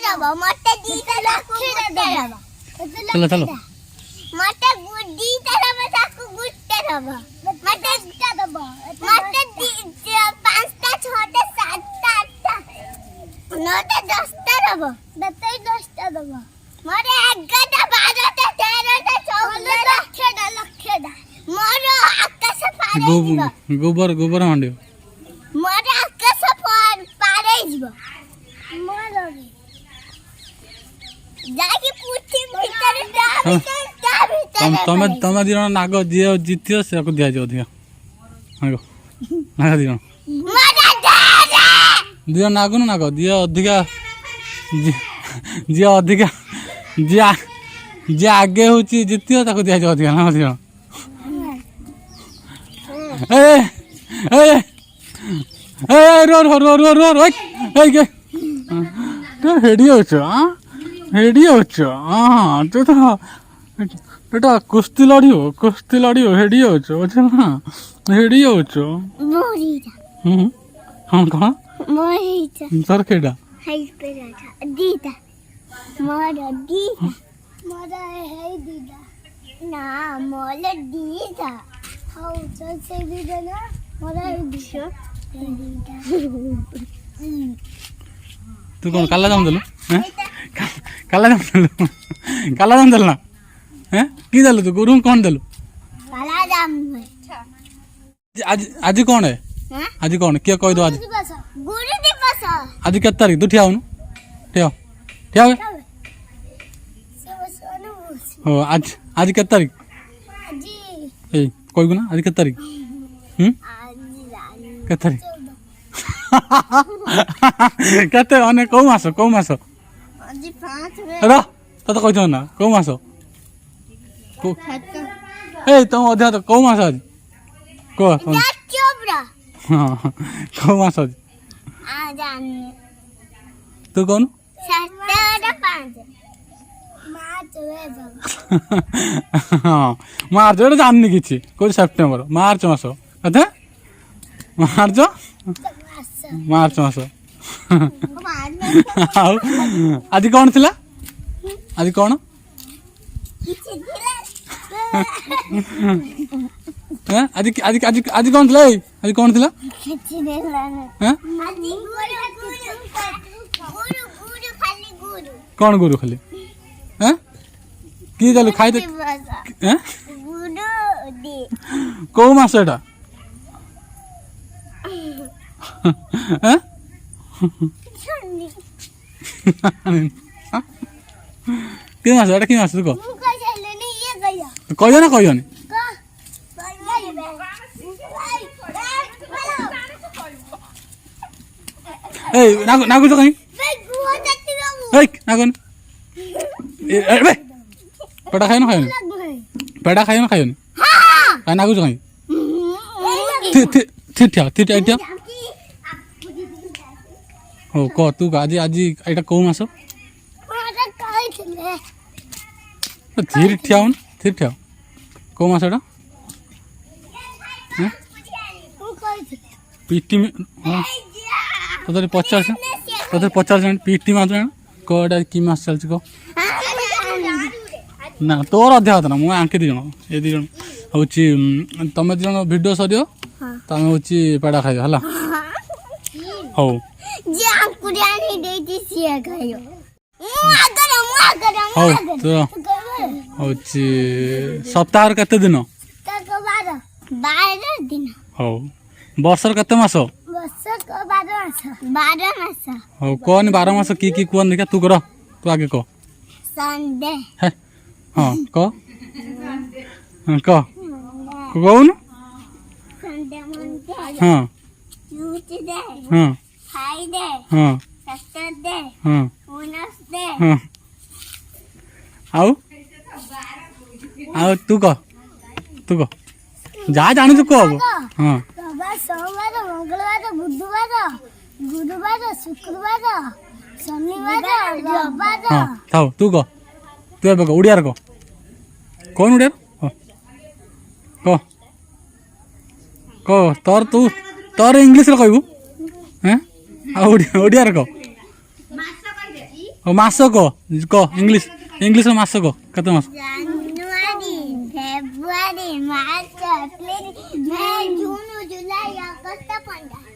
दबो मते दीटा लक्ष्य दबो चलो चलो मते दीटा दबो ताकू गुट्टे दबो मते दीटा दबो मते पांचटा छटा सातटा आठटा नौटा दसटा दबो दसटा दबो मोरे 11टा 12टा 13टा 14टा लक्ष्य दा मोरो आकाश पारे गोबर गोबर मांडियो मोरे आकाश पारे जीवो मोरो जाकी पूछी भीतर तमे तमे दिनो नाग जे जितियो से को दिया जो दिया हां नाग दिनो मोरे दादा दियो नाग न नाग दियो अधिका जे अधिका जे आगे होची जितियो ताको दिया जो अधिका ना दियो ए ए ए रो रो रो रो रो ओए के तो हेडी होचो हां हेडी होचो हां तो कुश्ती लड़ियो हेडी होचो ना हेडी होचो मोरीजा हम कहां मोरीजा सर केडा हाई पे राजा दीदा मोरा दीदा मोरा है दीदा ना मोला दीदा हाउ चल से दीदा ना मोरा दीदा तू कौन काला जाम दलु हैं काला जाम दल ना हैं की दलु तू गुरु कौन दलु काला जाम आज आज कौन है हैं आज कौन के कह दो आज गुरु दिवस आज के तारीख तू ठियाउ ठियाउ ठियाउ हो आज आज के तारीख जी ए कोई गुना आज के तारीख आज के तारीख केते अने को मास आज 5 रे र त त कहि ना को मास को ए तुम अध्या त को मास आज को चोबरा हां को मास आज आज आने तू कौन 7 मार्च रे हां मार्च रे जाननी किछि को सेप्टेम्बर मार्च मास अथे मार्च मार्च मास आज कौन थिला आज कौन हैं आज आज आज आज कौन थिला आज कौन थिला हैं कौन गुरु खाली हैं की दलु खाइ दे हैं को मास एटा हैं कि मास एटा कि मास तू को कहियो ना कहियो नि ए नागु नागु जो कहीं ए नागु ए बे पेड़ा खायो ना खायो पेड़ा खायो ना खायो नि हां नागु जो कहीं ठिया हो क तू आज आज एटा को मास धीर ठियाउ धीर ठियाउ को मास एटा हैं पीटी में हां तोरे 50 पीटी मास कोडा की मास चल को ना तोर अध्या होता ना मु आंके दी जण ए दी जण होची तमे दी जण वीडियो सरियो तमे होची पेड़ा खाइयो हला हो जे अंकुरियानी देती सिया खाइयो हो तो होची सप्ताह केते दिन तक 12 दिन हो वर्षर केते मास वर्ष को 12 मास हो कोन 12 मास की कोन देखा तू कर तू आगे को संडे है हां को कौन संडे मंडे हां ट्यूसडे हां फ्राइडे हां सैटरडे हां वेडनेसडे हां आओ आओ तू को जा जानू तू को हां सोमवार मंगलवार बुधवार गुरुवार शुक्रवार शनिवार रविवार हां थाओ तू को तू ए बको उड़िया को कौन उड़िया को तोर तू तोर इंग्लिश रे कहबू हैं आ ओडिया रे को मास कह इंग्लिश इंग्लिश मास कह केते मास ଜାନୁଆରୀ ଫେବୃଆରୀ March April May June July August 15